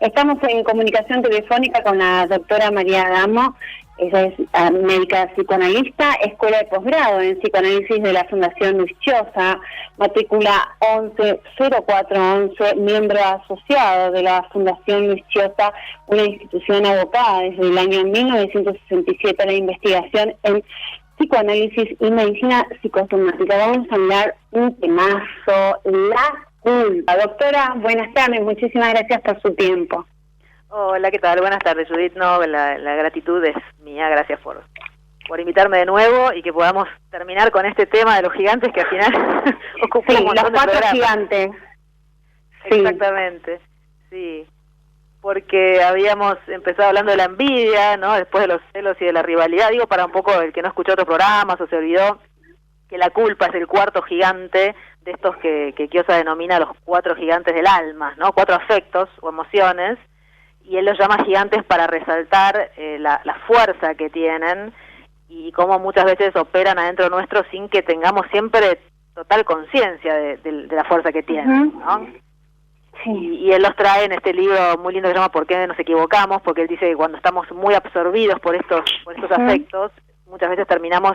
Estamos en comunicación telefónica con la doctora María Adamo. Ella es médica psicoanalista, escuela de posgrado en psicoanálisis de la Fundación Luis Chiosa, matrícula 110411, miembro asociado de la Fundación Luis Chiosa, una institución abocada desde el año 1967 a la investigación en psicoanálisis y medicina psicosomática. Vamos a hablar un temazo, la culpa. Doctora, buenas tardes, muchísimas gracias por su tiempo. Hola, ¿qué tal? Buenas tardes, Judith. No, la gratitud es mía, gracias por invitarme de nuevo y que podamos terminar con este tema de los gigantes que al final ocupa un montón de los 4 programas. gigantes. Exactamente, sí. Porque habíamos empezado hablando de la envidia, ¿no? Después de los celos y de la rivalidad. Digo, para un poco el que no escuchó otros programas o se olvidó, que la culpa es el cuarto gigante de estos que Chiosa denomina los 4 gigantes del alma, ¿no? 4 afectos o emociones, y él los llama gigantes para resaltar la fuerza que tienen y cómo muchas veces operan adentro nuestro sin que tengamos siempre total conciencia de la fuerza que tienen, ¿no? Sí. Y él los trae en este libro muy lindo que se llama ¿Por qué nos equivocamos? Porque él dice que cuando estamos muy absorbidos por estos afectos, muchas veces terminamos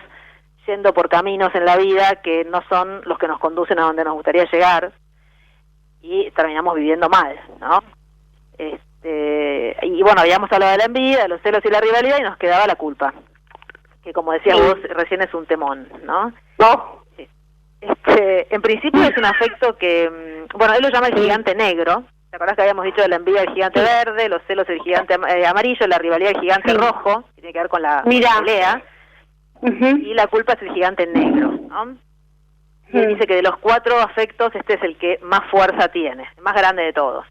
yendo por caminos en la vida que no son los que nos conducen a donde nos gustaría llegar y terminamos viviendo mal, ¿no? Y bueno, habíamos hablado de la envidia, de los celos y la rivalidad y nos quedaba la culpa, que como decías vos recién es un temón, ¿no? No. En principio es un afecto que, bueno, él lo llama el gigante negro. ¿Te acordás que habíamos dicho de la envidia el gigante verde, los celos el gigante amarillo, la rivalidad el gigante rojo, que tiene que ver con la pelea, y la culpa es el gigante negro, ¿no? Y él dice que de los 4 afectos este es el que más fuerza tiene, el más grande de todos.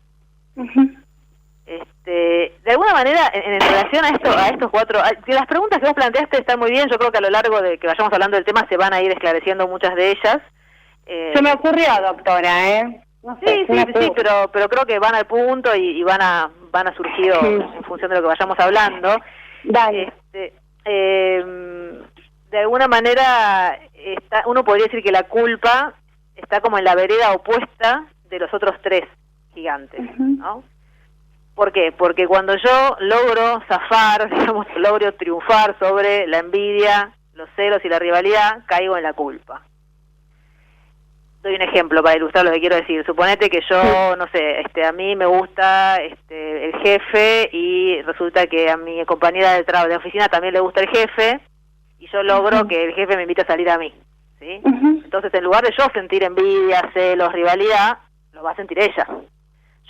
De alguna manera, en relación a estos 4, las preguntas que vos planteaste están muy bien. Yo creo que a lo largo de que vayamos hablando del tema se van a ir esclareciendo muchas de ellas. Se me ocurrió, doctora, No sé, sí, pero creo que van al punto y van a surgir en función de lo que vayamos hablando. Dale. De alguna manera, uno podría decir que la culpa está como en la vereda opuesta de los otros 3 gigantes, ¿no? ¿Por qué? Porque cuando yo logro zafar, digamos, logro triunfar sobre la envidia, los celos y la rivalidad, caigo en la culpa. Doy un ejemplo para ilustrar lo que quiero decir. Suponete que yo, no sé, a mí me gusta el jefe y resulta que a mi compañera de trabajo de oficina también le gusta el jefe y yo logro que el jefe me invite a salir a mí, ¿sí? Entonces, en lugar de yo sentir envidia, celos, rivalidad, lo va a sentir ella.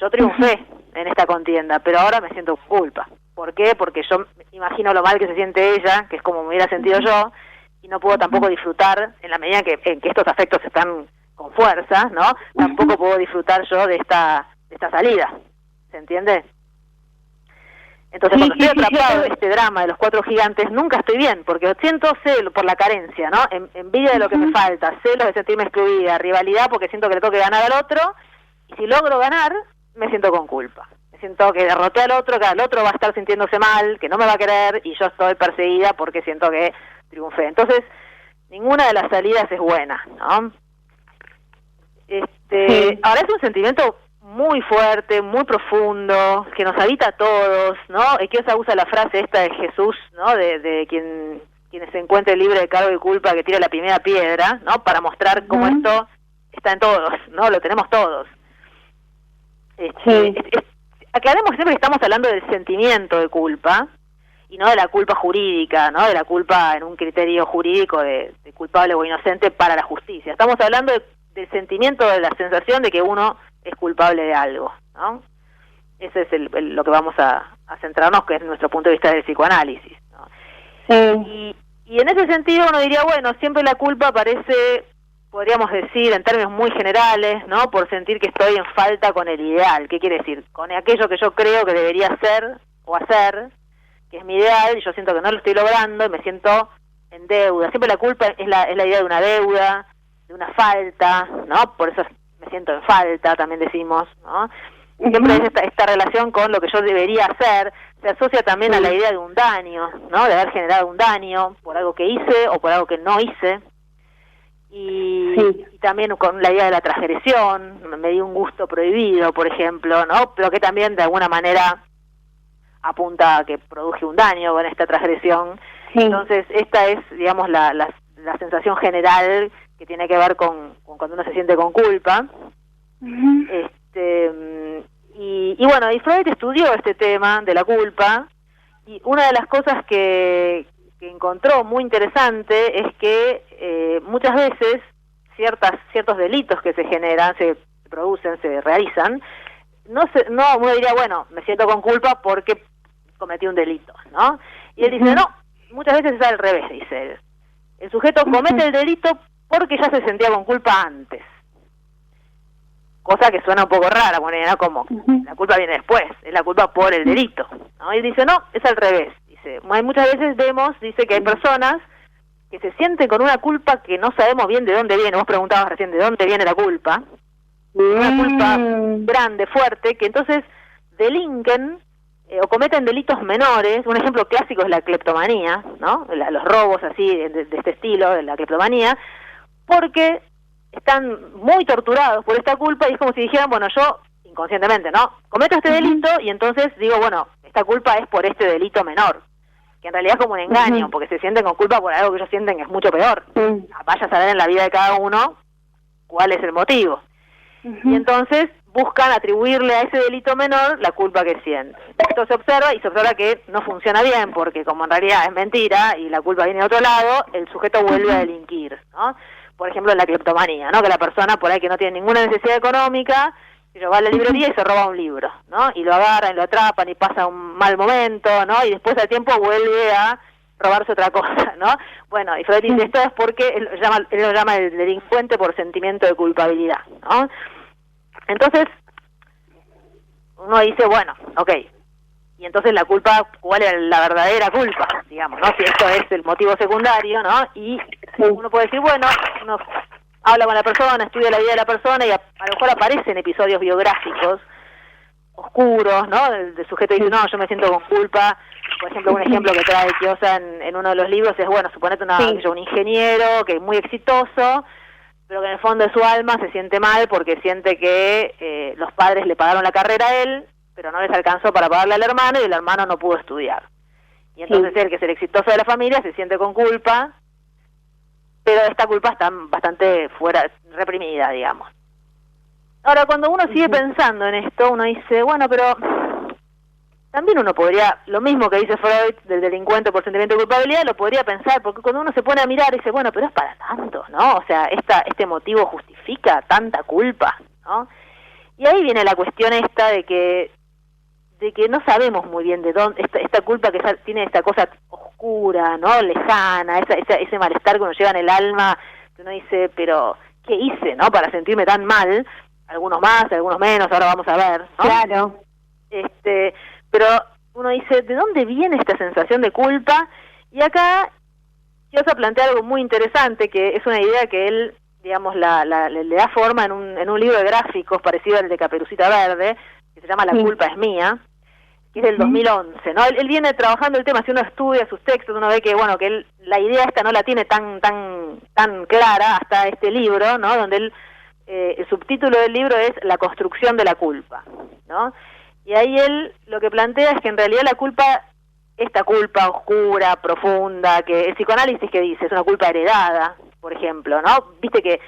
Yo triunfé en esta contienda, pero ahora me siento culpa. ¿Por qué? Porque yo imagino lo mal que se siente ella, que es como me hubiera sentido yo, y no puedo tampoco disfrutar, en la medida en que estos afectos están con fuerza, ¿no? Tampoco puedo disfrutar yo de esta salida. ¿Se entiende? Entonces, cuando estoy atrapado en este drama de los 4 gigantes, nunca estoy bien, porque siento celo por la carencia, ¿no? Envidia de lo que me falta, celos de sentirme excluida, rivalidad porque siento que le tengo que ganar al otro, y si logro ganar, me siento con culpa. Me siento que derroté al otro, que al otro va a estar sintiéndose mal, que no me va a querer, y yo estoy perseguida porque siento que triunfé. Entonces, ninguna de las salidas es buena, ¿no? Ahora es un sentimiento muy fuerte, muy profundo, que nos habita a todos, ¿no? Chiosa usa la frase esta de Jesús, ¿no? De quien se encuentre libre de cargo y culpa, que tire la primera piedra, ¿no? Para mostrar cómo esto está en todos, ¿no? Lo tenemos todos. Aclaremos siempre que estamos hablando del sentimiento de culpa y no de la culpa jurídica, ¿no? De la culpa en un criterio jurídico de culpable o inocente para la justicia. Estamos hablando del sentimiento, de la sensación de que uno es culpable de algo, ¿no? Ese es lo que vamos a centrarnos, que es nuestro punto de vista del psicoanálisis, ¿no? Y en ese sentido uno diría, bueno, siempre la culpa aparece, podríamos decir, en términos muy generales, ¿no? Por sentir que estoy en falta con el ideal. ¿Qué quiere decir? Con aquello que yo creo que debería ser o hacer, que es mi ideal, y yo siento que no lo estoy logrando y me siento en deuda. Siempre la culpa es la idea de una deuda, de una falta, ¿no? Por eso me siento en falta, también decimos, ¿no? Siempre es esta relación con lo que yo debería hacer. Se asocia también a la idea de un daño, ¿no? De haber generado un daño por algo que hice o por algo que no hice. y también con la idea de la transgresión, me dio un gusto prohibido, por ejemplo, ¿no? Pero que también de alguna manera apunta a que produje un daño con esta transgresión. Sí. Entonces esta es, digamos, la sensación general que tiene que ver con cuando uno se siente con culpa. Uh-huh. Y bueno, y Freud estudió este tema de la culpa, y una de las cosas que encontró muy interesante es que muchas veces ciertos delitos que se generan, se producen, se realizan, uno diría, bueno, me siento con culpa porque cometí un delito, ¿no? Y él dice, no, muchas veces es al revés, dice él. El sujeto comete el delito porque ya se sentía con culpa antes. Cosa que suena un poco rara, bueno, ¿no? Como la culpa viene después, es la culpa por el delito, ¿no? Y dice, no, es al revés. Dice, muchas veces dice que hay personas que se sienten con una culpa que no sabemos bien de dónde viene. Vos preguntabas recién de dónde viene la culpa. Una culpa grande, fuerte, que entonces delinquen o cometen delitos menores. Un ejemplo clásico es la cleptomanía, ¿no? Los robos así, de este estilo, de la cleptomanía, porque están muy torturados por esta culpa y es como si dijeran, bueno, yo, inconscientemente, ¿no? Cometo este delito y entonces digo, bueno, esta culpa es por este delito menor, que en realidad es como un engaño, porque se sienten con culpa por algo que ellos sienten que es mucho peor. Vaya a saber en la vida de cada uno cuál es el motivo. Y entonces buscan atribuirle a ese delito menor la culpa que sienten. Esto se observa que no funciona bien, porque como en realidad es mentira y la culpa viene de otro lado, el sujeto vuelve a delinquir, ¿no? Por ejemplo, en la cleptomanía, ¿no? Que la persona por ahí que no tiene ninguna necesidad económica, va a la librería y se roba un libro, ¿no? Y lo agarran, lo atrapan y pasa un mal momento, ¿no? Y después al tiempo vuelve a robarse otra cosa, ¿no? Bueno, y Freud dice, esto es porque él lo llama el delincuente por sentimiento de culpabilidad, ¿no? Entonces, uno dice, bueno, ok, y entonces la culpa, ¿cuál es la verdadera culpa? Digamos, ¿no? Si esto es el motivo secundario, ¿no? Y uno puede decir, bueno, uno habla con la persona, estudia la vida de la persona y a lo mejor aparecen episodios biográficos oscuros, ¿no? El sujeto dice, no, yo me siento con culpa. Por ejemplo, un ejemplo que trae Chiozza en uno de los libros es, bueno, suponete un ingeniero que es muy exitoso, pero que en el fondo de su alma se siente mal porque siente que los padres le pagaron la carrera a él, pero no les alcanzó para pagarle al hermano y el hermano no pudo estudiar. Y entonces él, que es el exitoso de la familia, se siente con culpa, pero esta culpa está bastante reprimida, digamos. Ahora, cuando uno sigue pensando en esto, uno dice, bueno, pero también uno podría, lo mismo que dice Freud del delincuente por sentimiento de culpabilidad, lo podría pensar, porque cuando uno se pone a mirar dice, bueno, pero es para tanto, ¿no? O sea, este motivo justifica tanta culpa, ¿no? Y ahí viene la cuestión esta de que no sabemos muy bien de dónde, esta culpa que tiene esta cosa oscura, ¿no? Lejana, ese malestar que uno lleva en el alma, que uno dice, pero, ¿qué hice, no? Para sentirme tan mal, algunos más, algunos menos, ahora vamos a ver, ¿no? Claro. Pero uno dice, ¿de dónde viene esta sensación de culpa? Y acá Chiozza plantea algo muy interesante, que es una idea que él, digamos, le da forma en un libro de gráficos parecido al de Caperucita Verde, que se llama La culpa es mía, que es del 2011, ¿no? Él viene trabajando el tema, si uno estudia sus textos, uno ve que, bueno, que la idea esta no la tiene tan clara hasta este libro, ¿no? Donde el subtítulo del libro es La construcción de la culpa, ¿no? Y ahí él lo que plantea es que en realidad la culpa, esta culpa oscura, profunda, que el psicoanálisis que dice, es una culpa heredada, por ejemplo, ¿no? Viste que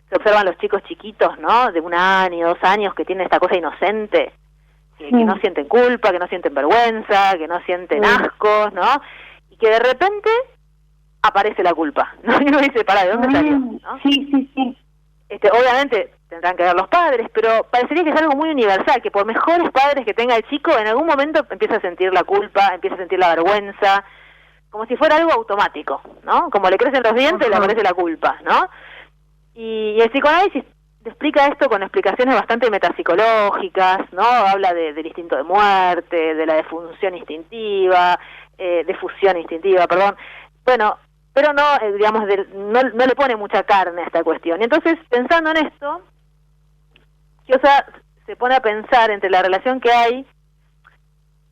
se observan los chicos chiquitos, ¿no? De 1 año, 2 años, que tienen esta cosa inocente, que no sienten culpa, que no sienten vergüenza, que no sienten ascos, ¿no? Y que de repente aparece la culpa, ¿no? Y uno dice, ¿de dónde salió? ¿No? Sí. Obviamente tendrán que ver los padres, pero parecería que es algo muy universal, que por mejores padres que tenga el chico, en algún momento empieza a sentir la culpa, empieza a sentir la vergüenza, como si fuera algo automático, ¿no? Como le crecen los dientes, le aparece la culpa, ¿no? Y el psicoanálisis explica esto con explicaciones bastante metapsicológicas, ¿no? Habla del instinto de muerte, de la defunción instintiva, defusión instintiva, perdón. Bueno, pero no, digamos, no le pone mucha carne a esta cuestión. Y entonces, pensando en esto, Chiozza se pone a pensar entre la relación que hay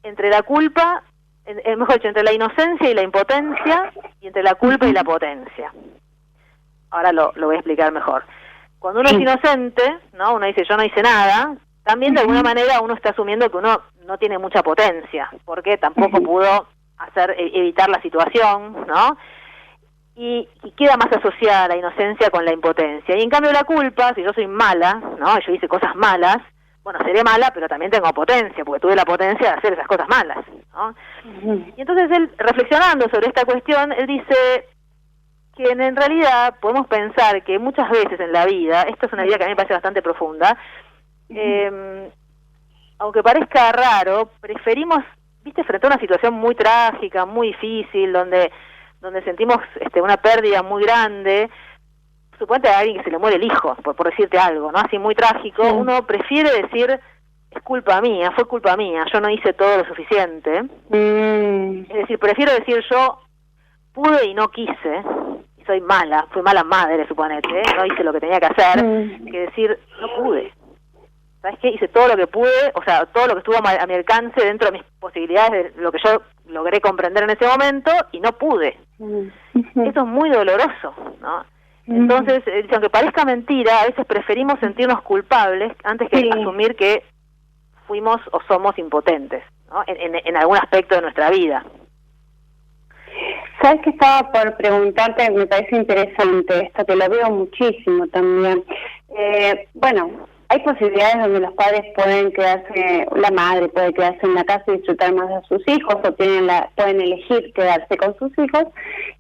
entre la culpa, mejor dicho, entre la inocencia y la impotencia, y entre la culpa y la potencia. ahora lo voy a explicar mejor. Cuando uno es inocente, ¿no? Uno dice, yo no hice nada, también de alguna manera uno está asumiendo que uno no tiene mucha potencia, porque tampoco pudo evitar la situación, ¿no? Y queda más asociada la inocencia con la impotencia. Y en cambio la culpa, si yo soy mala, ¿no? Yo hice cosas malas, bueno, seré mala, pero también tengo potencia, porque tuve la potencia de hacer esas cosas malas, ¿no? Y entonces él, reflexionando sobre esta cuestión, él dice que en realidad podemos pensar que muchas veces en la vida, esta es una idea que a mí me parece bastante profunda, aunque parezca raro, preferimos, viste, frente a una situación muy trágica, muy difícil, donde sentimos una pérdida muy grande, suponete a alguien que se le muere el hijo, por decirte algo, ¿no? Así muy trágico, uno prefiere decir, es culpa mía, fue culpa mía, yo no hice todo lo suficiente. Es decir, prefiero decir yo pude y no quise, y soy mala, fui mala madre, suponete, no hice lo que tenía que hacer, que decir, no pude. ¿Sabes qué? Hice todo lo que pude, o sea, todo lo que estuvo a mi alcance dentro de mis posibilidades, de lo que yo logré comprender en ese momento, y no pude. Eso es muy doloroso, ¿no? Entonces, aunque parezca mentira, a veces preferimos sentirnos culpables antes que asumir que fuimos o somos impotentes, ¿no? En algún aspecto de nuestra vida. ¿Sabes que estaba por preguntarte? Me parece interesante esto, que lo veo muchísimo también. Bueno, hay posibilidades donde los padres pueden quedarse, la madre puede quedarse en la casa y disfrutar más de sus hijos, o pueden elegir quedarse con sus hijos,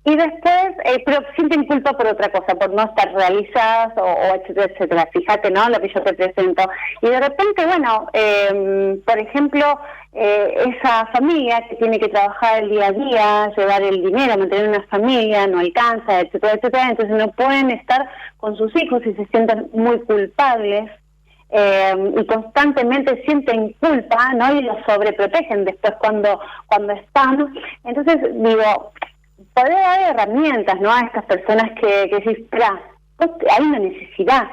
y después, pero sienten culpa por otra cosa, por no estar realizadas, o etcétera, etcétera. Fíjate, ¿no? Lo que yo te presento. Y de repente, bueno, por ejemplo, esa familia que tiene que trabajar el día a día, llevar el dinero, mantener una familia, no alcanza, etcétera, etcétera, entonces no pueden estar con sus hijos y se sienten muy culpables. Y constantemente sienten culpa, ¿no? Y los sobreprotegen después cuando están. Entonces digo, poder dar herramientas, ¿no? A estas personas que decís, espera, hay una necesidad,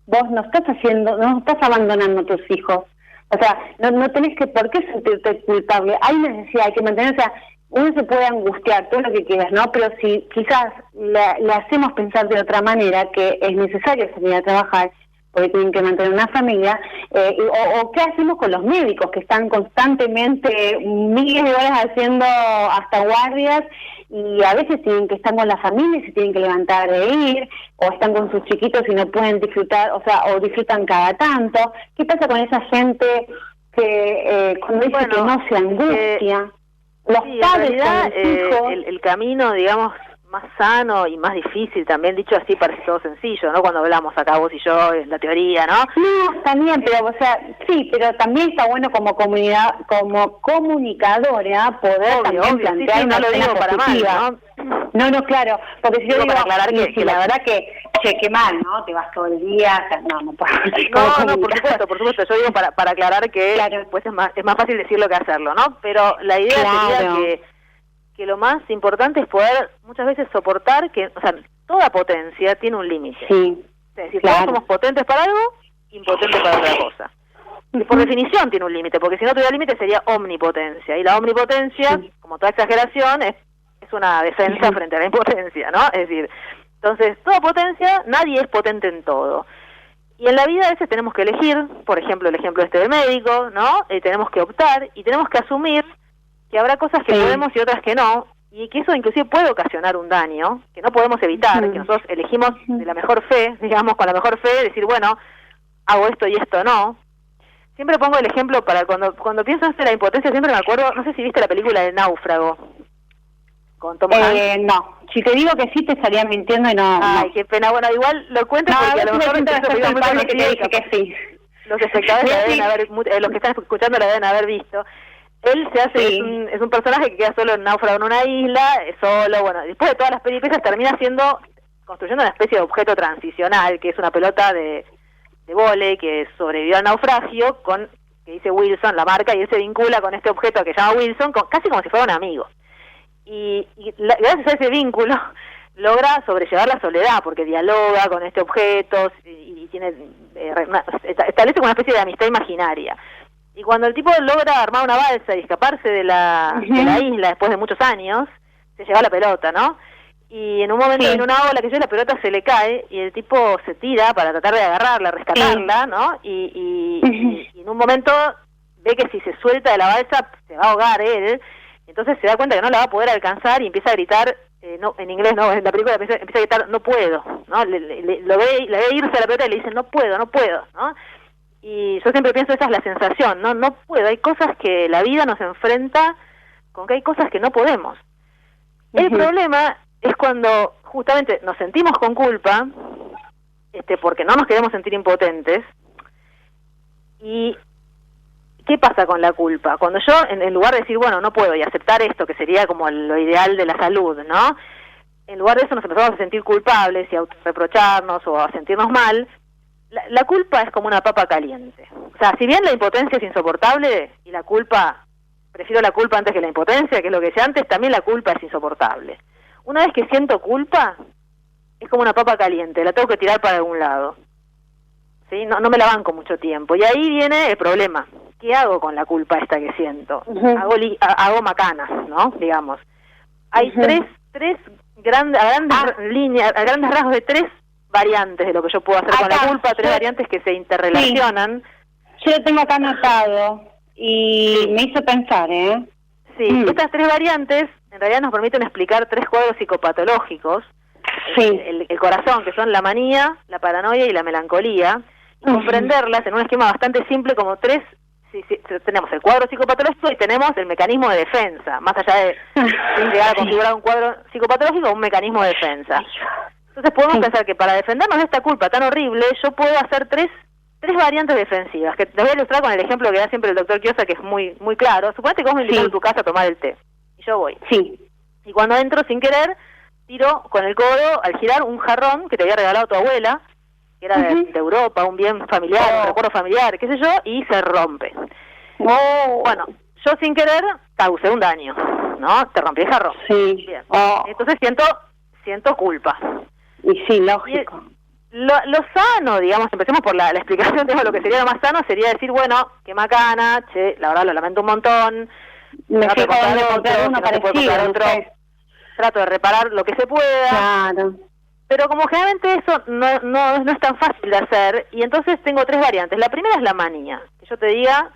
vos no estás abandonando a tus hijos, o sea, no tenés por qué sentirte culpable, hay necesidad, hay que mantener, o sea, uno se puede angustiar, todo lo que quieras, ¿no? Pero si quizás le hacemos pensar de otra manera que es necesario salir a trabajar, porque tienen que mantener una familia, o qué hacemos con los médicos que están constantemente miles de horas haciendo hasta guardias, y a veces tienen que estar con la familia y se tienen que levantar de ir, o están con sus chiquitos y no pueden disfrutar, o sea, o disfrutan cada tanto. ¿Qué pasa con esa gente que cuando dice que no se angustia? Los padres, en realidad, el camino, digamos, más sano y más difícil, también dicho así parece todo sencillo, ¿no? Cuando hablamos acá vos y yo, en la teoría, ¿no? No, también, pero, o sea, sí, pero también está bueno como comunidad, como comunicadora, poder también plantear sí, una no lo digo para mal, ¿no? No, claro, porque si yo digo, para aclarar que la verdad que, qué mal, ¿no? Te vas todo el día, no puedo. No, por supuesto, yo digo para aclarar que pues es más fácil decirlo que hacerlo, ¿no? Pero la idea sería que lo más importante es poder muchas veces soportar que, o sea, toda potencia tiene un límite. Sí. Es decir, todos somos potentes para algo, impotentes para otra cosa. Y por definición tiene un límite, porque si no tuviera límite sería omnipotencia. Y la omnipotencia, como toda exageración, es una defensa frente a la impotencia, ¿no? Es decir, entonces, toda potencia, nadie es potente en todo. Y en la vida a veces tenemos que elegir, por ejemplo, el ejemplo del médico, ¿no? Tenemos que optar y tenemos que asumir que habrá cosas que podemos y otras que no, y que eso inclusive puede ocasionar un daño, que no podemos evitar, que nosotros elegimos de la mejor fe, digamos, con la mejor fe, decir, bueno, hago esto y esto no. Siempre pongo el ejemplo para cuando pienso en la impotencia, siempre me acuerdo, no sé si viste la película de Náufrago, con Tom Hanks. No, si te digo que sí te estaría mintiendo y no. Ay, qué pena, bueno, igual lo cuento porque a lo mejor que te dije que sí. Los espectadores la deben haber, los que están escuchando la deben haber visto. Él se hace, es un personaje que queda solo en náufrago en una isla, solo, bueno, después de todas las peripecias termina construyendo una especie de objeto transicional, que es una pelota de vóley que sobrevivió al naufragio, que dice Wilson, la marca, y él se vincula con este objeto que se llama Wilson, casi como si fuera un amigo. Y gracias a ese vínculo logra sobrellevar la soledad, porque dialoga con este objeto y establece una especie de amistad imaginaria. Y cuando el tipo logra armar una balsa y escaparse de la isla después de muchos años, se lleva la pelota, ¿no? y en un momento viene una ola que la pelota se le cae y el tipo se tira para tratar de agarrarla, rescatarla, ¿no? Y en un momento ve que si se suelta de la balsa se va a ahogar él, entonces se da cuenta que no la va a poder alcanzar y empieza a gritar, no, en inglés no, en la película empieza a gritar, no puedo, ¿no? Le ve irse a la pelota y le dice, no puedo, ¿no? Y yo siempre pienso, esa es la sensación, no puedo, hay cosas que la vida nos enfrenta con que hay cosas que no podemos. El problema es cuando justamente nos sentimos con culpa, porque no nos queremos sentir impotentes. ¿Y qué pasa con la culpa? Cuando yo, en lugar de decir, bueno, no puedo, y aceptar esto, que sería como lo ideal de la salud, ¿no? En lugar de eso nos empezamos a sentir culpables y a reprocharnos o a sentirnos mal. La culpa es como una papa caliente. O sea, si bien la impotencia es insoportable, y la culpa, prefiero la culpa antes que la impotencia, que es lo que decía antes, también la culpa es insoportable. Una vez que siento culpa, es como una papa caliente, la tengo que tirar para algún lado. ¿Sí? No me la banco mucho tiempo. Y ahí viene el problema. ¿Qué hago con la culpa esta que siento? Hago macanas, ¿no? Digamos. Hay tres grandes líneas, a grandes rasgos de tres variantes de lo que yo puedo hacer con la culpa, tres variantes que se interrelacionan. Sí. Yo lo tengo acá anotado y me hizo pensar, Sí, estas tres variantes en realidad nos permiten explicar tres cuadros psicopatológicos, el corazón, que son la manía, la paranoia y la melancolía, y comprenderlas en un esquema bastante simple como tres. Sí, tenemos el cuadro psicopatológico y tenemos el mecanismo de defensa, más allá de llegar a configurar un cuadro psicopatológico, un mecanismo de defensa. Entonces podemos pensar que para defendernos de esta culpa tan horrible, yo puedo hacer tres variantes defensivas, que les voy a ilustrar con el ejemplo que da siempre el doctor Chiosa, que es muy muy claro. Suponete que vos me invitas a tu casa a tomar el té, y yo voy. Y cuando entro sin querer, tiro con el codo, al girar, un jarrón que te había regalado tu abuela, que era de Europa, un bien familiar, un recuerdo familiar, qué sé yo, y se rompe. Bueno, yo sin querer causé un daño, ¿no? Te rompí el jarrón. Bien. Entonces siento culpa. Y sí, lógico. Lo sano, digamos, empecemos por la explicación de lo que sería lo más sano, sería decir, bueno, qué macana, che, la verdad lo lamento un montón, me fijo de comprar uno parecido, otro, trato de reparar lo que se pueda. Claro. Pero como generalmente eso no es tan fácil de hacer, y entonces tengo tres variantes. La primera es la manía, que yo te diga,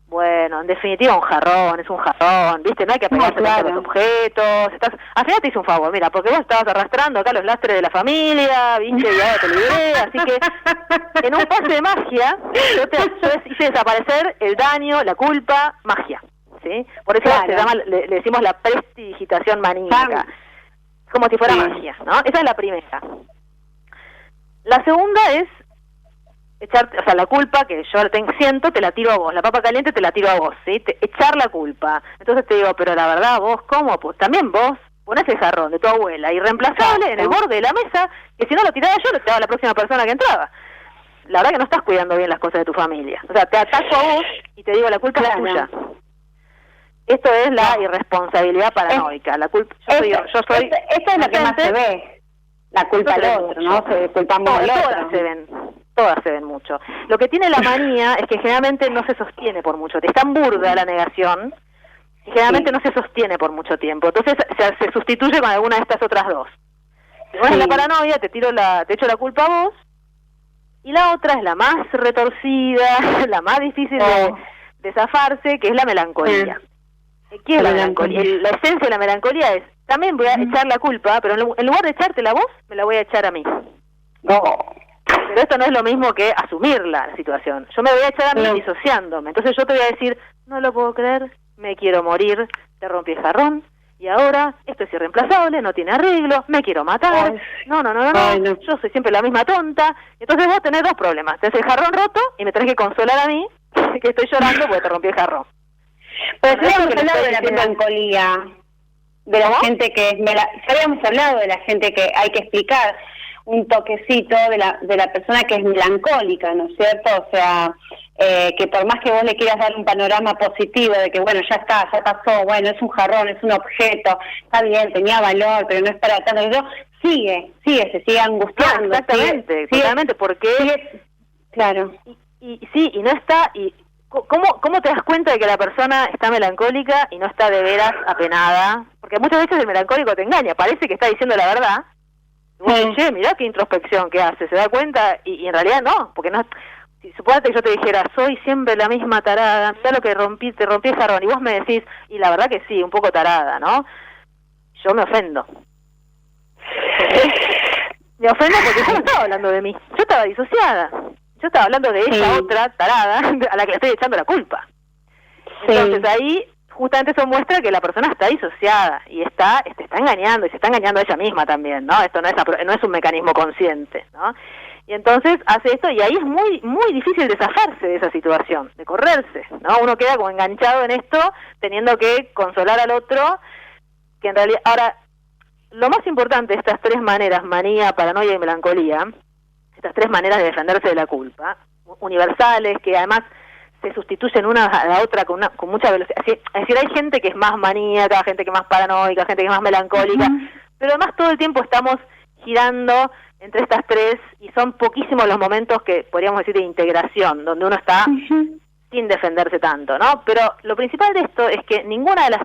bueno, en definitiva un jarrón, es un jarrón, ¿viste? No hay que apegarse a los objetos. Al final te hice un favor, mira, porque vos estabas arrastrando acá los lastres de la familia, ¿viste? Y ahora te libré, así que en un pase de magia, yo hice desaparecer el daño, la culpa, magia, ¿sí? Por eso se llama, le decimos la prestidigitación maníaca. Como si fuera magia, ¿no? Esa es la primera. La segunda es echar, o sea, la culpa que yo siento, te la tiro a vos. La papa caliente te la tiro a vos, ¿sí? Echar la culpa. Entonces te digo, pero la verdad, vos, ¿cómo? Pues también vos ponés el jarrón de tu abuela, irreemplazable, en el borde de la mesa, que si no lo tiraba yo, lo tiraba a la próxima persona que entraba. La verdad que no estás cuidando bien las cosas de tu familia. O sea, te ataco a vos y te digo, la culpa es tuya. Esto es la irresponsabilidad paranoica. La culpa, yo soy. Esto es lo que más se ve. La culpa del otro, ¿no? Culpamos al otro. Todas se ven mucho. Lo que tiene la manía es que generalmente no se sostiene por mucho tiempo. Es tan burda la negación y generalmente no se sostiene por mucho tiempo. Entonces se sustituye con alguna de estas otras dos. Si vos es la paranoia, te echo la culpa a vos. Y la otra es la más retorcida, la más difícil de zafarse, que es la melancolía. ¿Qué es la melancolía? La esencia de la melancolía es, también voy a echar la culpa, pero en lugar de echártela a vos, me la voy a echar a mí. Pero esto no es lo mismo que asumir la situación. Yo me voy a echar a mí disociándome. Entonces yo te voy a decir, no lo puedo creer, me quiero morir, te rompí el jarrón, y ahora esto es irreemplazable, no tiene arreglo, me quiero matar, no, yo soy siempre la misma tonta. Entonces vos tenés dos problemas, tenés el jarrón roto y me tenés que consolar a mí, que estoy llorando porque te rompí el jarrón. Pero ya habíamos hablado de la melancolía, de la gente que ya habíamos hablado de la gente que hay que explicar un toquecito de la persona que es melancólica, ¿no es cierto? O sea, que por más que vos le quieras dar un panorama positivo de que, bueno, ya está, ya pasó, bueno, es un jarrón, es un objeto, está bien, tenía valor, pero no es para tanto, sigue, se sigue angustiando. Exactamente, porque... claro. Y no está... ¿Cómo te das cuenta de que la persona está melancólica y no está de veras apenada? porque muchas veces el melancólico te engaña, parece que está diciendo la verdad, y vos decís, che, mirá qué introspección que hace, se da cuenta, y en realidad no, porque no, si suponete que yo te dijera, soy siempre la misma tarada, mirá lo que te rompí el jarrón, y vos me decís, y la verdad que sí, un poco tarada, ¿no? Yo me ofendo. Me ofendo porque yo no estaba hablando de mí, yo estaba disociada, yo estaba hablando de esa otra tarada a la que le estoy echando la culpa. Entonces ahí justamente eso muestra que la persona está disociada y está engañando, y se está engañando a ella misma también, ¿no? Esto no es un mecanismo consciente, ¿no? Y entonces hace esto, y ahí es muy muy difícil de zafarse de esa situación, de correrse, ¿no? Uno queda como enganchado en esto, teniendo que consolar al otro, que en realidad... Ahora, lo más importante de estas tres maneras, manía, paranoia y melancolía, estas tres maneras de defenderse de la culpa, universales, que además se sustituyen una a la otra con mucha velocidad. Es decir, hay gente que es más maníaca, gente que es más paranoica, gente que es más melancólica, pero además todo el tiempo estamos girando entre estas tres, y son poquísimos los momentos que podríamos decir de integración, donde uno está sin defenderse tanto, ¿no? Pero lo principal de esto es que ninguna de las...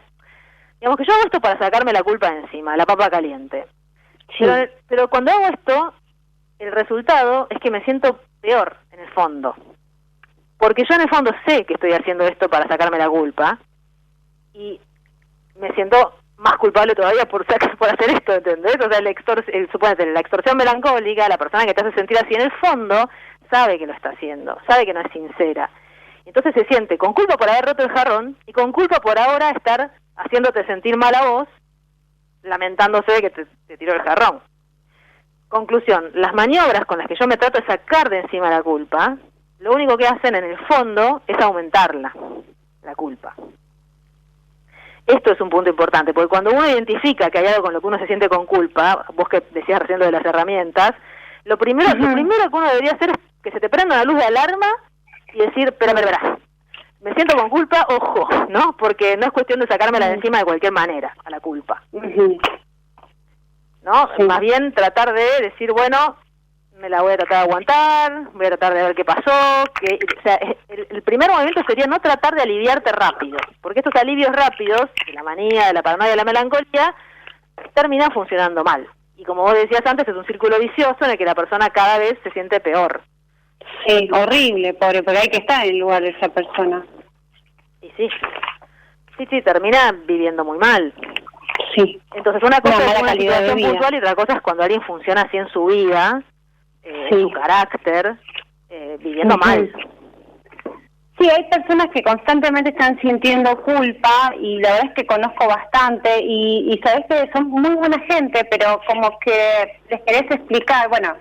Digamos que yo hago esto para sacarme la culpa de encima, la papa caliente. Pero cuando hago esto, el resultado es que me siento peor, en el fondo. Porque yo en el fondo sé que estoy haciendo esto para sacarme la culpa, y me siento más culpable todavía por hacer esto, ¿entendés? O sea, supónete, la extorsión melancólica, la persona que te hace sentir así en el fondo, sabe que lo está haciendo, sabe que no es sincera. Entonces se siente con culpa por haber roto el jarrón, y con culpa por ahora estar haciéndote sentir mal a vos, lamentándose de que te tiró el jarrón. Conclusión, las maniobras con las que yo me trato de sacar de encima la culpa, lo único que hacen en el fondo es aumentarla, la culpa. Esto es un punto importante, porque cuando uno identifica que hay algo con lo que uno se siente con culpa, vos que decías recién lo de las herramientas, lo primero que uno debería hacer es que se te prenda una luz de alarma y decir, espera, me siento con culpa, ojo, ¿no? Porque no es cuestión de sacármela de encima de cualquier manera, a la culpa. ¿No? Más bien tratar de decir, bueno, me la voy a tratar de aguantar, voy a tratar de ver qué pasó, o sea, el primer movimiento sería no tratar de aliviarte rápido, porque estos alivios rápidos, de la manía, de la paranoia, de la melancolía, terminan funcionando mal. Y como vos decías antes, es un círculo vicioso en el que la persona cada vez se siente peor. Sí, horrible, pobre, pero hay que estar en el lugar de esa persona. Y sí, termina viviendo muy mal. Sí. Entonces una cosa es una situación puntual y otra cosa es cuando alguien funciona así en su vida, en su carácter, viviendo mal. Sí, hay personas que constantemente están sintiendo culpa, y la verdad es que conozco bastante, y sabes que son muy buena gente, pero como que les querés explicar, bueno,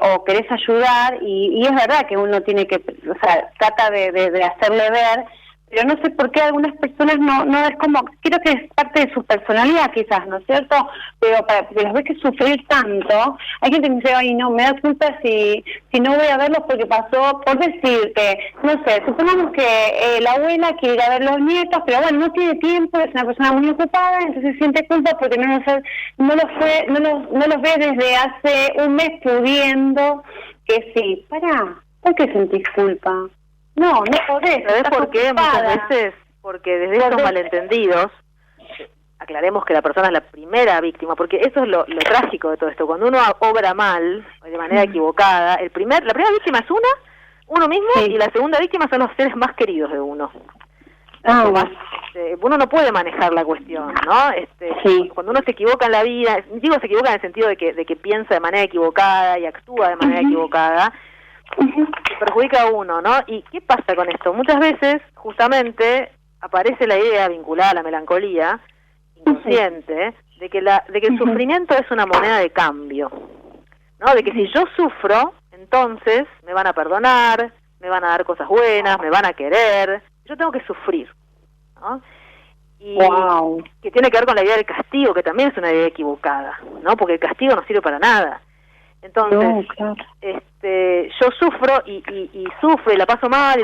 o querés ayudar, y es verdad que uno tiene que, o sea, trata de hacerle ver, pero no sé por qué algunas personas no es como, creo que es parte de su personalidad quizás, ¿no es cierto? Pero porque los ves que sufrir tanto, hay gente que dice, ay no, me da culpa si no voy a verlos porque pasó, por decirte, no sé, supongamos que la abuela quiere ir a ver los nietos, pero bueno, no tiene tiempo, es una persona muy ocupada, entonces siente culpa porque no los ve desde hace un mes pudiendo, que sí, ¿por qué sentís culpa? No podés. ¿Sabés por qué? Muchas veces, porque desde estos malentendidos, aclaremos que la persona es la primera víctima, porque eso es lo trágico de todo esto. Cuando uno obra mal, de manera equivocada, la primera víctima es uno mismo, y la segunda víctima son los seres más queridos de uno. Uno no puede manejar la cuestión, ¿no? Cuando uno se equivoca en la vida, se equivoca en el sentido de que piensa de manera equivocada y actúa de manera equivocada, se perjudica a uno, ¿no? ¿Y qué pasa con esto? Muchas veces, justamente, aparece la idea vinculada a la melancolía inconsciente de que el sufrimiento es una moneda de cambio, ¿no? De que si yo sufro, entonces me van a perdonar, me van a dar cosas buenas, me van a querer. Yo tengo que sufrir, ¿no? Y que tiene que ver con la idea del castigo, que también es una idea equivocada, ¿no? Porque el castigo no sirve para nada. Entonces, yo sufro y sufro y la paso mal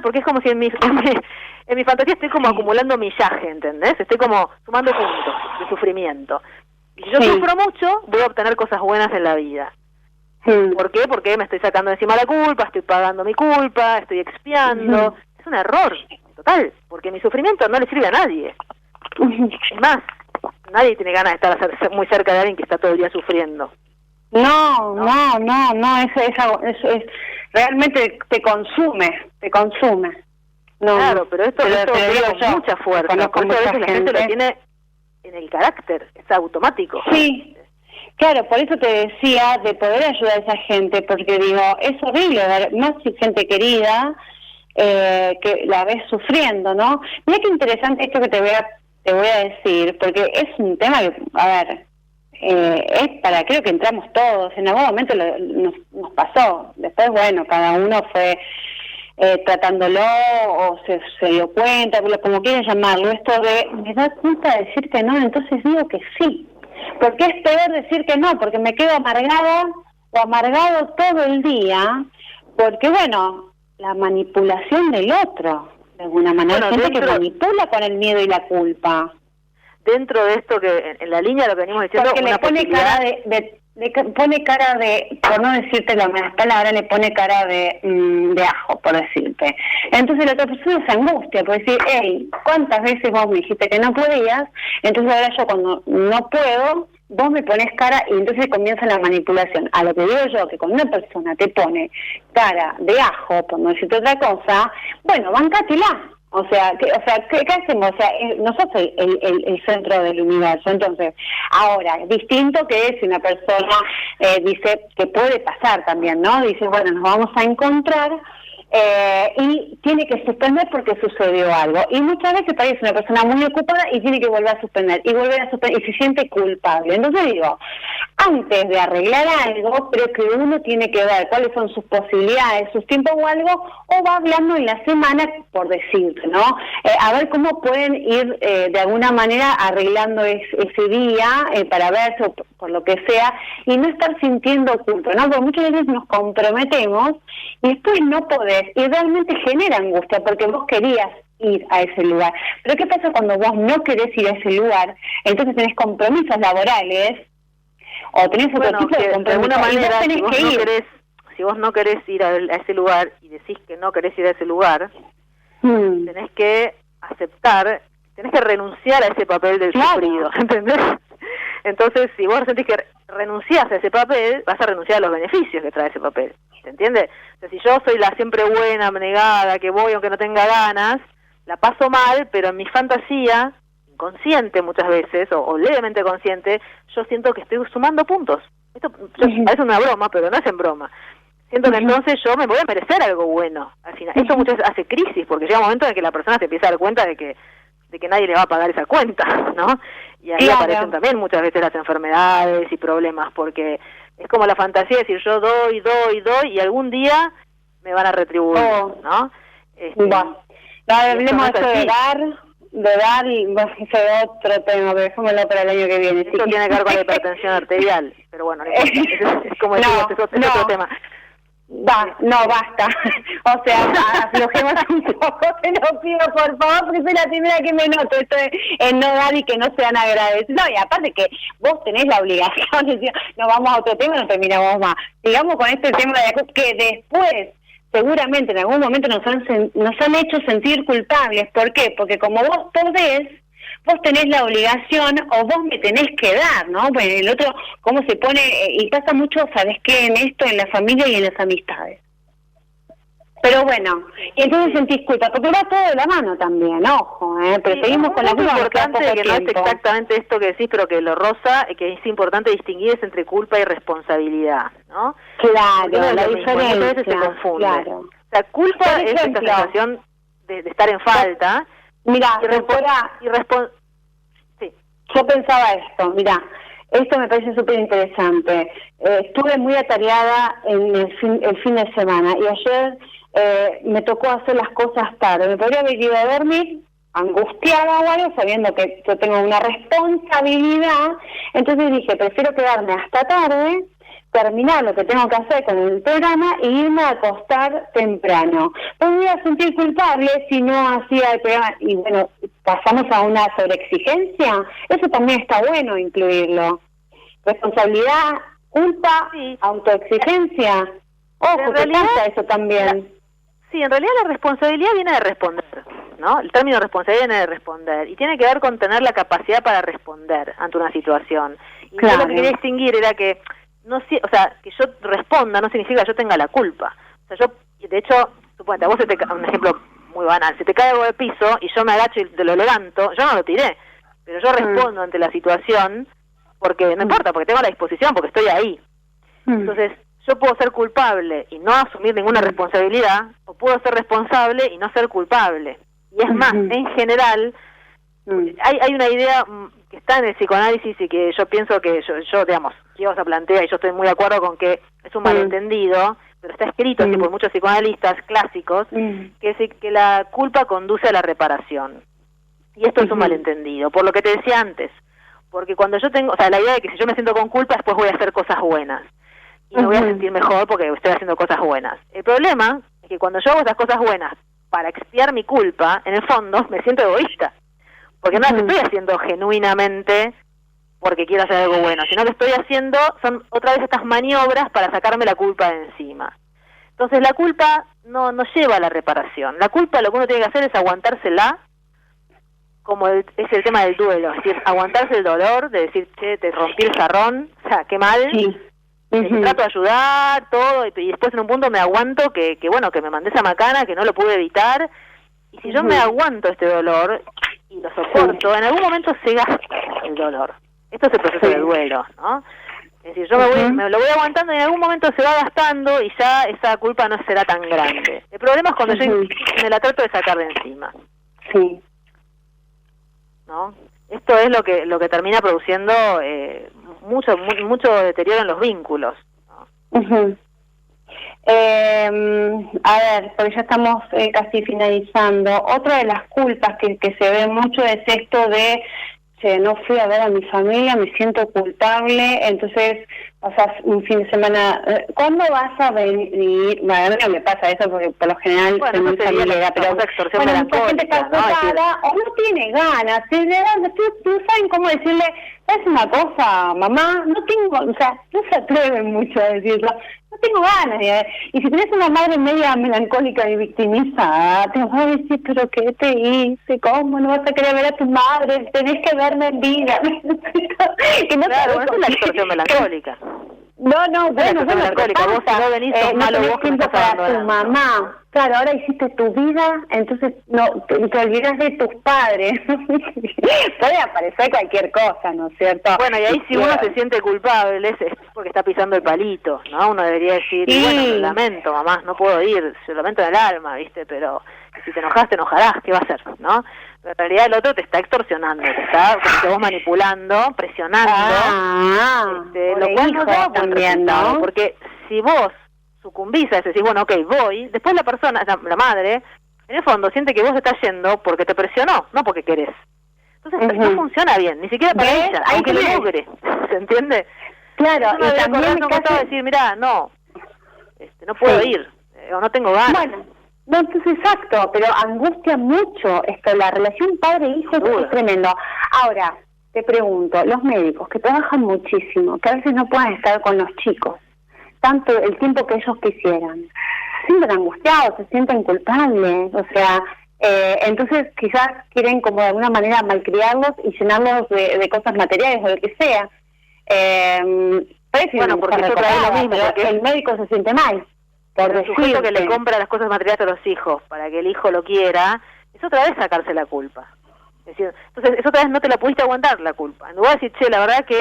porque es como si en mi fantasía estoy como acumulando millaje, ¿entendés? Estoy como sumando puntos de sufrimiento. Y si yo sufro mucho, voy a obtener cosas buenas en la vida. ¿Por qué? Porque me estoy sacando encima la culpa, estoy pagando mi culpa, estoy expiando. Es un error total, porque mi sufrimiento no le sirve a nadie. Es más, nadie tiene ganas de estar muy cerca de alguien que está todo el día sufriendo. No, eso es realmente te consume. No, claro, pero esto digo con mucha fuerza, porque a veces la gente lo tiene en el carácter, es automático. Sí, claro, por eso te decía de poder ayudar a esa gente, porque digo, es horrible ver más gente querida que la ves sufriendo, ¿no? Mira qué interesante esto que te voy a decir, porque es un tema que, a ver, es para, creo que entramos todos, en algún momento nos pasó, después bueno, cada uno fue tratándolo o se dio cuenta, como quieran llamarlo, esto de me da culpa de decir que no, entonces digo que sí, porque es peor decir que no, porque me quedo amargada o amargado todo el día, porque bueno, la manipulación del otro, de alguna manera, hay gente que manipula con el miedo y la culpa. Dentro de esto que en la línea de lo que venimos diciendo, porque le pone cara pone cara de, por no decirte la malas palabras, le pone cara de ajo, por decirte. Entonces la otra persona se angustia, por decir, hey, ¿cuántas veces vos me dijiste que no podías? Entonces ahora yo cuando no puedo, vos me pones cara y entonces comienza la manipulación. A lo que digo yo, que cuando una persona te pone cara de ajo, por no decirte otra cosa, bueno, bancátela. O sea, ¿qué hacemos? O sea, no sos el centro del universo. Entonces, ahora, distinto que si una persona dice que puede pasar también, ¿no? Dice, bueno, nos vamos a encontrar y tiene que suspender porque sucedió algo. Y muchas veces parece una persona muy ocupada y tiene que volver a suspender y se siente culpable. Entonces digo, antes de arreglar algo, creo que uno tiene que ver cuáles son sus posibilidades, sus tiempos o algo, o va hablando en la semana, por decirte, ¿no? A ver cómo pueden ir de alguna manera arreglando ese día para verse o por lo que sea, y no estar sintiendo culpa, ¿no? Porque muchas veces nos comprometemos y después no podés, y realmente genera angustia, porque vos querías ir a ese lugar. Pero ¿qué pasa cuando vos no querés ir a ese lugar? Entonces tenés compromisos laborales, o tenés otro tipo de compromisos, de alguna manera, si vos no querés ir a ese lugar, y decís que no querés ir a ese lugar, tenés que aceptar, tenés que renunciar a ese papel del sufrido, ¿entendés? Entonces, si vos sentís que renunciás a ese papel, vas a renunciar a los beneficios que trae ese papel, ¿te entiendes? O sea, si yo soy la siempre buena, abnegada, que voy aunque no tenga ganas, la paso mal, pero en mi fantasía, inconsciente muchas veces, o levemente consciente, yo siento que estoy sumando puntos. Esto parece una broma, pero no es en broma. Siento que entonces yo me voy a merecer algo bueno al final. Esto muchas veces hace crisis, porque llega un momento en que la persona se empieza a dar cuenta de que nadie le va a pagar esa cuenta, ¿no? Y ahí aparecen también muchas veces las enfermedades y problemas, porque es como la fantasía de decir yo doy, y algún día me van a retribuir, ¿no? Hablemos de dar y bueno, ese es otro tema, pero dejémoslo para el año que viene. Esto tiene que ver con la hipertensión arterial, pero bueno, es como decimos, es otro tema. Basta. O sea, aflojemos un poco, te lo pido por favor, porque soy la primera que me noto esto en no dar y que no sean agradecidos. No, y aparte que vos tenés la obligación de decir, no vamos a otro tema, no terminamos más. Sigamos con este tema de que después seguramente en algún momento nos han hecho sentir culpables. ¿Por qué? Porque como vos podés, vos tenés la obligación o vos me tenés que dar, ¿no? Pues el otro, cómo se pone, y pasa mucho, ¿sabes qué? En esto, en la familia y en las amistades. Pero bueno, y entonces sentís culpa, porque va todo de la mano también, ojo, pero seguimos con la culpa. Es importante que no es exactamente esto que decís, pero que lo rosa, que es importante distinguir es entre culpa y responsabilidad, ¿no? Claro, la diferencia. Muchas veces se confunde. Claro. O sea, culpa es esta sensación de estar en falta. Mira, sí. Yo pensaba esto, mira, esto me parece súper interesante. Estuve muy atareada en el fin de semana y ayer me tocó hacer las cosas tarde. Me podría haber ido a dormir angustiada o algo, sabiendo que yo tengo una responsabilidad. Entonces dije, prefiero quedarme hasta tarde, terminar lo que tengo que hacer con el programa e irme a acostar temprano. No me iba a sentir culpable si no hacía el programa. Y bueno, pasamos a una sobreexigencia. Eso también está bueno incluirlo. Responsabilidad, culpa, autoexigencia. Ojo, que pasa eso también. Sí, en realidad la responsabilidad viene de responder. ¿no? El término responsabilidad viene de responder, y tiene que ver con tener la capacidad para responder ante una situación. Y yo lo que quería distinguir era que, que yo responda no significa que yo tenga la culpa. O sea, de hecho, suponete, a vos un ejemplo muy banal, se te cae algo del piso y yo me agacho y te lo levanto, yo no lo tiré, pero yo respondo ante la situación porque no importa, porque tengo la disposición, porque estoy ahí. Entonces, yo puedo ser culpable y no asumir ninguna responsabilidad, o puedo ser responsable y no ser culpable. Y es más, en general, hay una idea que está en el psicoanálisis y que yo pienso que yo digamos, Kiosa plantea, y yo estoy muy de acuerdo con que es un malentendido, pero está escrito así por muchos psicoanalistas clásicos, que es que la culpa conduce a la reparación. Y esto es un malentendido, por lo que te decía antes, porque cuando yo tengo, la idea de que si yo me siento con culpa, después voy a hacer cosas buenas, y me voy a sentir mejor porque estoy haciendo cosas buenas. El problema es que cuando yo hago esas cosas buenas para expiar mi culpa, en el fondo me siento egoísta, porque no las estoy haciendo genuinamente porque quiero hacer algo bueno, sino que estoy haciendo, son otra vez estas maniobras para sacarme la culpa de encima. Entonces la culpa no lleva a la reparación. La culpa lo que uno tiene que hacer es aguantársela, como es el tema del duelo, es decir, aguantarse el dolor, de decir, che, te rompí el jarrón, o sea, qué mal, trato de ayudar, todo, y después en un punto me aguanto que me mandé esa macana, que no lo pude evitar, y si yo me aguanto este dolor y lo soporto, en algún momento se gasta el dolor. Esto es el proceso del duelo, ¿no? Es decir, yo me lo voy aguantando y en algún momento se va gastando y ya esa culpa no será tan grande. El problema es cuando yo me la trato de sacar de encima. Sí. ¿No? Esto es lo que termina produciendo mucho deterioro en los vínculos, ¿no? A ver, porque ya estamos casi finalizando. Otra de las culpas que se ve mucho es esto de no fui a ver a mi familia, me siento culpable, entonces pasas un fin de semana, ¿cuándo vas a venir? Bueno, a mí no me pasa eso porque por lo general soy muy familiar, pero mucha gente está ocupada o no tiene ganas, no saben cómo decirle, ¿sabes una cosa, mamá? No se atreven mucho a decirlo, no tengo ganas. Y si tenés una madre media melancólica y victimizada, te va a decir, pero ¿qué te hice? ¿Cómo no vas a querer ver a tu madre? Tenés que verme en vida. Y no, claro, es una expresión melancólica. Bueno, vos no venís malo vos que me estás para tu mamá. Claro, ahora hiciste tu vida, entonces no te olvidas de tus padres. Puede aparecer cualquier cosa, ¿no es cierto? Bueno, y ahí si uno se siente culpable es porque está pisando el palito, ¿no? Uno debería decir, bueno, lo lamento, mamá, no puedo ir, se lo lamento en el alma, ¿viste? Pero si te enojas, te enojarás, ¿qué va a hacer, no? Pero en realidad el otro te está extorsionando, te está como que vos manipulando, presionando, lo cual no da buen resultado, porque si vos sucumbís a decís, bueno, ok, voy, después la persona, la madre, en el fondo siente que vos estás yendo porque te presionó, no porque querés. Entonces no funciona bien, ni siquiera para ella, aunque lo logre, ¿se entiende? Claro, y también me caso... decir, mirá, no puedo ir, o no tengo ganas. Bueno, no, entonces exacto, pero angustia mucho esto, la relación padre-hijo es tremendo. Ahora, te pregunto, los médicos que trabajan muchísimo, que a veces no pueden estar con los chicos, tanto el tiempo que ellos quisieran, se sienten angustiados, se sienten culpables, o sea, entonces quizás quieren como de alguna manera malcriarlos y llenarlos de cosas materiales o de lo que sea. Bueno, porque eso trae lo mismo, porque el médico se siente mal. Por el sujeto que le compra las cosas materiales a los hijos para que el hijo lo quiera, es otra vez sacarse la culpa. Es decir, entonces, es otra vez no te la pudiste aguantar la culpa. En lugar de decir, che, la verdad que...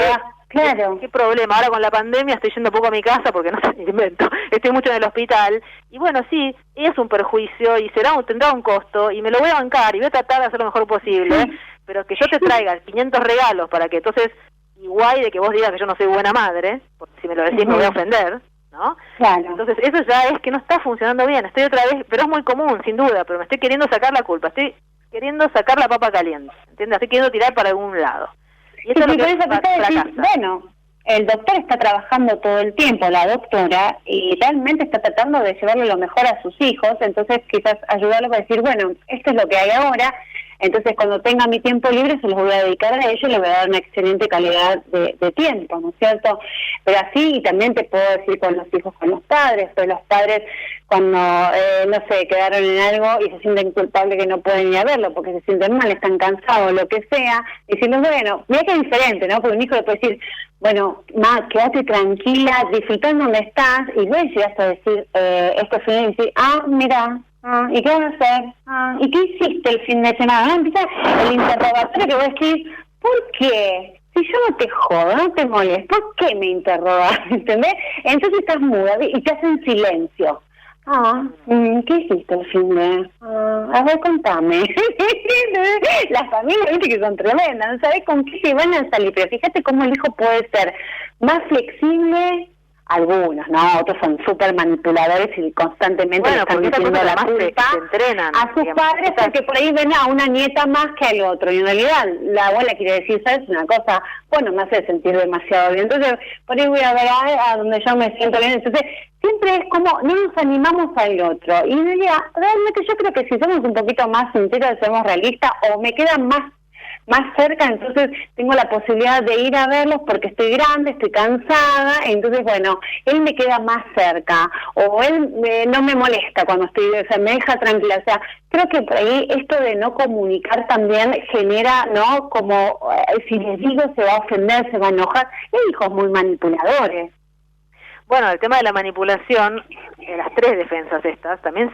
Claro. ¿Qué problema? Ahora con la pandemia estoy yendo poco a mi casa porque no sé, invento. Estoy mucho en el hospital. Y bueno, sí, es un perjuicio y tendrá un costo y me lo voy a bancar y voy a tratar de hacer lo mejor posible. Pero que yo te traiga 500 regalos para que entonces, igual de que vos digas que yo no soy buena madre, porque si me lo decís me voy a ofender, ¿no? Claro. Entonces eso ya es que no está funcionando bien. Estoy otra vez, pero es muy común, sin duda, pero me estoy queriendo sacar la culpa. Estoy queriendo sacar la papa caliente, ¿entiendes? Estoy queriendo tirar para algún lado. Y eso es lo que bueno, el doctor está trabajando todo el tiempo, la doctora, y realmente está tratando de llevarle lo mejor a sus hijos, entonces quizás ayudarlos a decir, bueno, esto es lo que hay ahora, Entonces, cuando tenga mi tiempo libre, se los voy a dedicar a ellos y les voy a dar una excelente calidad de tiempo, ¿no es cierto? Pero así, y también te puedo decir con los hijos, con los padres, pues los padres cuando, no sé, quedaron en algo y se sienten culpables que no pueden ir a verlo porque se sienten mal, están cansados, lo que sea, decirles, bueno, mira que es diferente, ¿no? Porque un hijo le puede decir, bueno, ma, quédate tranquila, disfrutando donde estás, y luego llegas a decir, esto fin y decir, mira, ¿y qué van a hacer? ¿Y qué hiciste el fin de semana? Empieza el interrogatorio que vos decís, ¿por qué? Si yo no te jodo, no te molesto, ¿por qué me interrogas? ¿Entendés? Entonces estás muda y te hacen silencio. ¿Qué hiciste el fin de? A ver, contame. Las familias, viste que son tremendas, no sabés con qué se van a salir, pero fíjate cómo el hijo puede ser más flexible. Algunos, ¿no? Otros son súper manipuladores y constantemente le están diciendo la culpa a sus padres porque por ahí ven a una nieta más que al otro. Y en realidad la abuela quiere decir, ¿sabes una cosa? Bueno, me hace sentir demasiado bien. Entonces, por ahí voy a ver a donde yo me siento bien. Entonces, siempre es como, no nos animamos al otro. Y en realidad, realmente yo creo que si somos un poquito más sinceros, somos realistas, o me quedan más cerca, entonces tengo la posibilidad de ir a verlos porque estoy grande, estoy cansada, entonces bueno, él me queda más cerca, o él no me molesta cuando estoy, o sea, me deja tranquila, o sea, creo que por ahí esto de no comunicar también genera, ¿no? Como, si les digo se va a ofender, se va a enojar, hay hijos muy manipuladores. Bueno, el tema de la manipulación, las tres defensas estas, también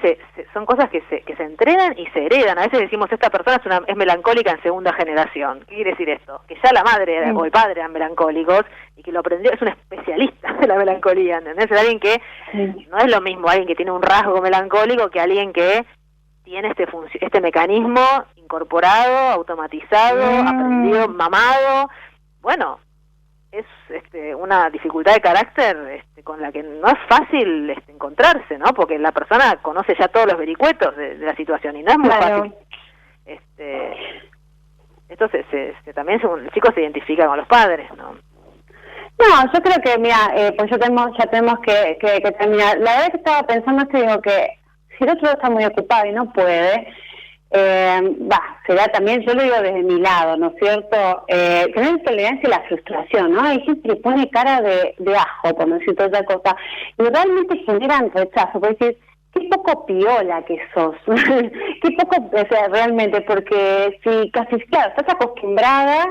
son cosas que se entrenan y se heredan. A veces decimos, esta persona es melancólica en segunda generación. ¿Qué quiere decir esto? Que ya la madre o el padre eran melancólicos y que lo aprendió, es un especialista de la melancolía, ¿entendés? Es alguien que no es lo mismo alguien que tiene un rasgo melancólico que alguien que tiene este mecanismo incorporado, automatizado, aprendido, mamado. Bueno, es una dificultad de carácter con la que no es fácil encontrarse, ¿no? Porque la persona conoce ya todos los vericuetos de la situación y no es muy fácil. Esto también el chico se identifica con los padres, ¿no? No, yo creo que, mira, pues ya tenemos que terminar. La verdad que estaba pensando esto y digo que si el otro está muy ocupado y no puede, será también, yo lo digo desde mi lado, ¿no es cierto? Tener tolerancia a la frustración, ¿no? Hay gente que pone cara de ajo, por no decir toda otra cosa, y realmente generan rechazo, por decir, qué poco piola que sos, qué poco, o sea, realmente, porque si casi, claro, estás acostumbrada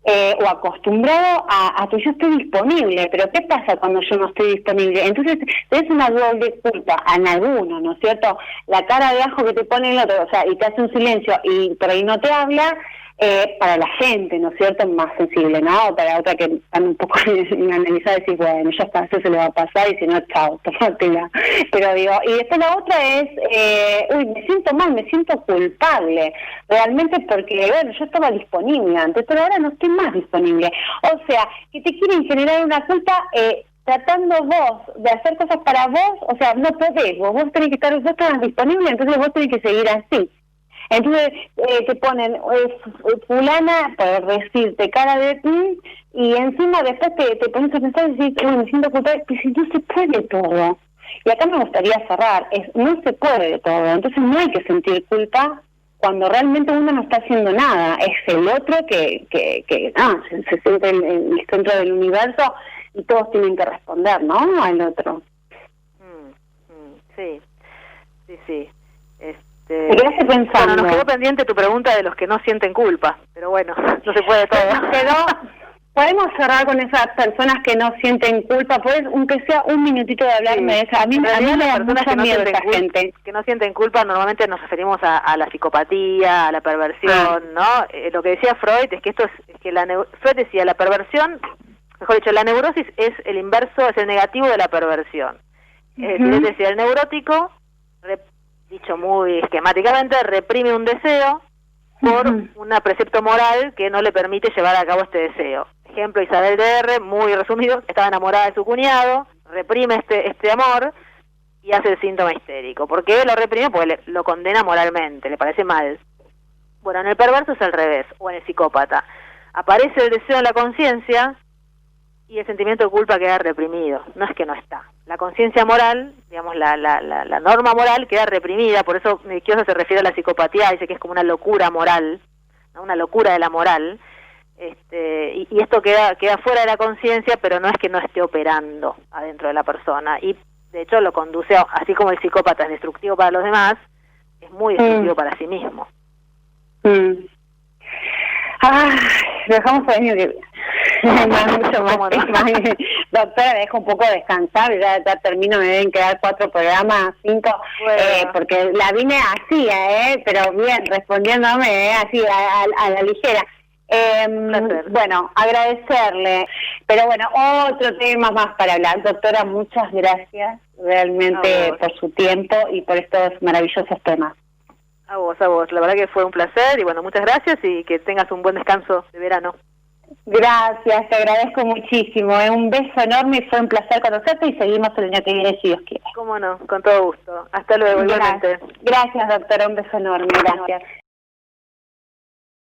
o acostumbrado a que yo esté disponible, pero ¿qué pasa cuando yo no estoy disponible? Entonces es una doble culpa en alguno, ¿no es cierto? La cara de ajo que te pone el otro, o sea, y te hace un silencio y por ahí no te habla, para la gente, ¿no es cierto?, más sensible, ¿no? Para otra que están un poco inanalizada y decís, bueno, ya está, eso se le va a pasar y si no, chao, tómatela. Pero digo, y después la otra es, me siento mal, me siento culpable, realmente porque, bueno, yo estaba disponible antes, pero ahora no estoy más disponible. O sea, que te quieren generar una culpa, tratando vos de hacer cosas para vos, o sea, no podés, vos tenés que estar, vos estás disponible, entonces vos tenés que seguir así. Entonces te ponen fulana por decirte cara de ti y encima después te pones a pensar y decís, me siento culpable, pero si no se puede todo. Y acá me gustaría cerrar, no se puede todo, entonces no hay que sentir culpa cuando realmente uno no está haciendo nada, es el otro que se siente en el centro del universo y todos tienen que responder, ¿no?, al otro. Sí. ¿Qué quedaste pensando? Bueno, nos quedó pendiente tu pregunta de los que no sienten culpa, pero bueno, no se puede todo. Podemos cerrar con esas personas que no sienten culpa, puedes, aunque sea un minutito de hablarme de eso. A mí me da mucho miedo esa gente. Que no sienten culpa, normalmente nos referimos a la psicopatía, a la perversión, ¿no? Lo que decía Freud es que Freud decía la perversión, mejor dicho, la neurosis es el inverso, es el negativo de la perversión. Él decía, el neurótico, dicho muy esquemáticamente, reprime un deseo por un precepto moral que no le permite llevar a cabo este deseo. Ejemplo, Isabel DR, muy resumido, estaba enamorada de su cuñado, reprime este amor y hace el síntoma histérico. ¿Por qué lo reprime? Porque lo condena moralmente, le parece mal. Bueno, en el perverso es al revés, o en el psicópata. Aparece el deseo en la conciencia y el sentimiento de culpa queda reprimido. No es que no está. la conciencia moral, digamos, la norma moral queda reprimida, por eso Kiosa se refiere a la psicopatía, dice que es como una locura moral, ¿no? Una locura de la moral, y esto queda fuera de la conciencia, pero no es que no esté operando adentro de la persona, y de hecho lo conduce, así como el psicópata es destructivo para los demás, es muy destructivo para sí mismo. Lo dejamos para el año que viene. Mucho más. Doctora, me dejo un poco descansar, ya termino, me deben quedar 4 programas, 5, bueno. Porque la vine así, pero bien, respondiéndome así a la ligera. Bueno, agradecerle, pero bueno, otro tema más para hablar. Doctora, muchas gracias realmente por su tiempo y por estos maravillosos temas. A vos, la verdad que fue un placer y bueno, muchas gracias y que tengas un buen descanso de verano. Gracias, te agradezco muchísimo, un beso enorme y fue un placer conocerte y seguimos el año que viene si Dios quiere. Cómo no, con todo gusto. Hasta luego, igualmente. Gracias, doctora, un beso enorme, gracias.